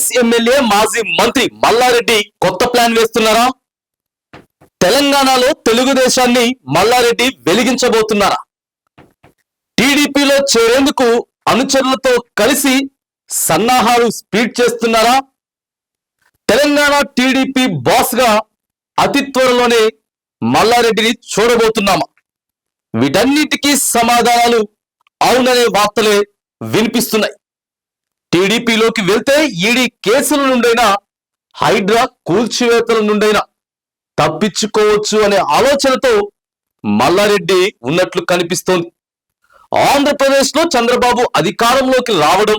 BRS MLA మాజీ మంత్రి మల్లారెడ్డి కొత్త ప్లాన్ వేస్తున్నారా? తెలంగాణలో తెలుగుదేశాన్ని మల్లారెడ్డి వెలిగించబోతున్నారా? టీడీపీలో చేరేందుకు అనుచరులతో కలిసి సన్నాహాలు స్పీడ్ చేస్తున్నారా? తెలంగాణ టీడీపీ బాస్ గా అతి త్వరలోనే మల్లారెడ్డిని చూడబోతున్నామా? వీటన్నిటికీ సమాధానాలు అవుననే వార్తలే వినిపిస్తున్నాయి. టీడీపీలోకి వెళ్తే ఈడీ కేసుల నుండైనా హైడ్రా కూల్చివేతల నుండైనా తప్పించుకోవచ్చు అనే ఆలోచనతో మల్లారెడ్డి ఉన్నట్లు కనిపిస్తోంది. ఆంధ్రప్రదేశ్ లో చంద్రబాబు అధికారంలోకి రావడం,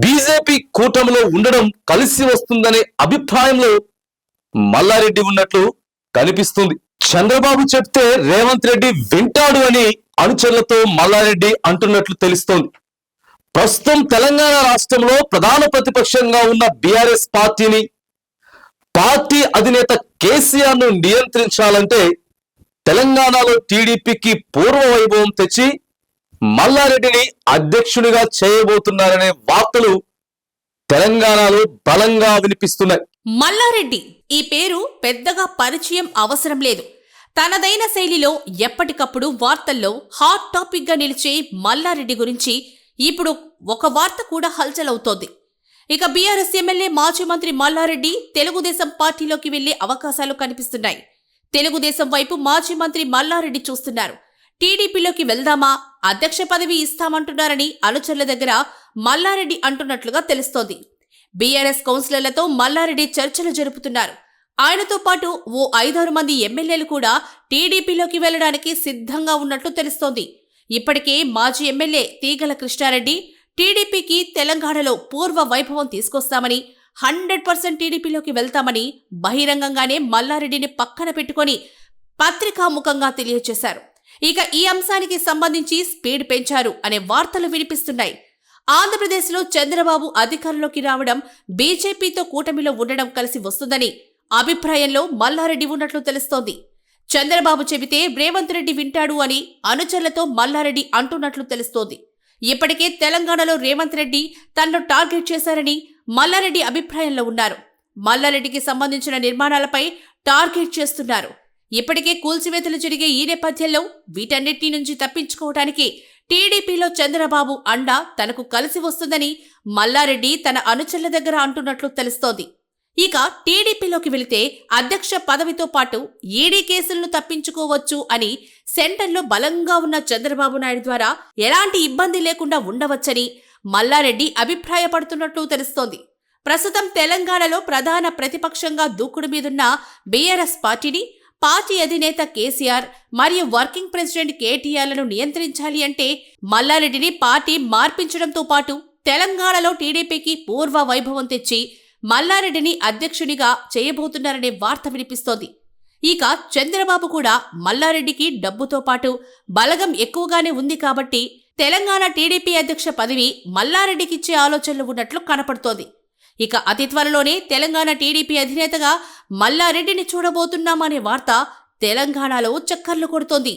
బీజేపీ కూటమిలో ఉండడం కలిసి వస్తుందనే అభిప్రాయంలో మల్లారెడ్డి ఉన్నట్లు కనిపిస్తుంది. చంద్రబాబు చెప్తే రేవంత్ రెడ్డి వింటాడు అని అనుచరులతో మల్లారెడ్డి అంటున్నట్లు తెలుస్తోంది. ప్రస్తుతం తెలంగాణ రాష్ట్రంలో ప్రధాన ప్రతిపక్షంగా ఉన్న బీఆర్ఎస్ పార్టీ అధినేత కేసీఆర్ ను నియంత్రించాలంటే తెలంగాణలో టీడీపీకి పూర్వ వైభవం తెచ్చి మల్లారెడ్డిని అధ్యక్షునిగా చేయబోతున్నారనే వార్తలు తెలంగాణలో బలంగా వినిపిస్తున్నాయి. మల్లారెడ్డి ఈ పేరు పెద్దగా పరిచయం అవసరం లేదు. తనదైన శైలిలో ఎప్పటికప్పుడు వార్తల్లో హాట్ టాపిక్ గా నిలిచే మల్లారెడ్డి గురించి ఇప్పుడు ఒక వార్త కూడా హల్చలవుతోంది. ఇక బీఆర్ఎస్ ఎమ్మెల్యే మాజీ మంత్రి మల్లారెడ్డి తెలుగుదేశం పార్టీలోకి వెళ్లే అవకాశాలు కనిపిస్తున్నాయి. తెలుగుదేశం వైపు మాజీ మంత్రి మల్లారెడ్డి చూస్తున్నారు. టీడీపీలోకి వెళ్దామా, అధ్యక్ష పదవి ఇస్తామంటున్నారని అనుచరుల దగ్గర మల్లారెడ్డి అంటున్నట్లుగా తెలుస్తోంది. బీఆర్ఎస్ కౌన్సిలర్లతో మల్లారెడ్డి చర్చలు జరుపుతున్నారు. ఆయనతో పాటు ఓ 5-6 మంది ఎమ్మెల్యేలు కూడా టీడీపీలోకి వెళ్లడానికి సిద్ధంగా ఉన్నట్లు తెలుస్తోంది. ఇప్పటికే మాజీ ఎమ్మెల్యే తీగల కృష్ణారెడ్డి టీడీపీకి తెలంగాణలో పూర్వ వైభవం తీసుకొస్తామని, 100% టీడీపీలోకి వెళ్తామని బహిరంగంగానే మల్లారెడ్డిని పక్కన పెట్టుకుని పత్రికాముఖంగా తెలియజేశారు. ఇక ఈ అంశానికి సంబంధించి స్పీడ్ పెంచారు అనే వార్తలు వినిపిస్తున్నాయి. ఆంధ్రప్రదేశ్లో చంద్రబాబు అధికారంలోకి రావడం, బీజేపీతో కూటమిలో ఉండడం కలిసి వస్తుందని అభిప్రాయంలో మల్లారెడ్డి ఉన్నట్లు తెలుస్తోంది. చంద్రబాబు చెబితే రేవంత్ రెడ్డి వింటాడు అని అనుచరులతో మల్లారెడ్డి అంటున్నట్లు తెలుస్తోంది. ఇప్పటికే తెలంగాణలో రేవంత్ రెడ్డి తనను టార్గెట్ చేశారని మల్లారెడ్డి అభిప్రాయంలో ఉన్నారు. మల్లారెడ్డికి సంబంధించిన నిర్మాణాలపై టార్గెట్ చేస్తున్నారు. ఇప్పటికే కూల్చివేతలు జరిగే ఈ నేపథ్యంలో వీటన్నిటి నుంచి తప్పించుకోవడానికి టీడీపీలో చంద్రబాబు అండ తనకు కలిసి వస్తుందని మల్లారెడ్డి తన అనుచరుల దగ్గర అంటున్నట్లు తెలుస్తోంది. ఇక టీడీపీలోకి వెళితే అధ్యక్ష పదవితో పాటు ఈడీ కేసులను తప్పించుకోవచ్చు అని సెంటర్లో బలంగా ఉన్న చంద్రబాబు నాయుడు ద్వారా ఎలాంటి ఇబ్బంది లేకుండా ఉండవచ్చని మల్లారెడ్డి అభిప్రాయపడుతున్నట్లు తెలుస్తోంది. ప్రస్తుతం తెలంగాణలో ప్రధాన ప్రతిపక్షంగా దూకుడు మీదున్న బీఆర్ఎస్ పార్టీ అధినేత కేసీఆర్ మరియు వర్కింగ్ ప్రెసిడెంట్ కేటీఆర్లను నియంత్రించాలి అంటే మల్లారెడ్డిని పార్టీ మార్పించడంతో పాటు తెలంగాణలో టీడీపీకి పూర్వ వైభవం తెచ్చి మల్లారెడ్డిని అధ్యక్షునిగా చేయబోతున్నారనే వార్త వినిపిస్తోంది. ఇక చంద్రబాబు కూడా మల్లారెడ్డికి డబ్బుతో పాటు బలగం ఎక్కువగానే ఉంది కాబట్టి తెలంగాణ టీడీపీ అధ్యక్ష పదవి మల్లారెడ్డికిచ్చే ఆలోచనలు ఉన్నట్లు కనపడుతోంది. ఇక అతి త్వరలోనే తెలంగాణ టీడీపీ అధినేతగా మల్లారెడ్డిని చూడబోతున్నామనే వార్త తెలంగాణలో చక్కర్లు కొడుతోంది.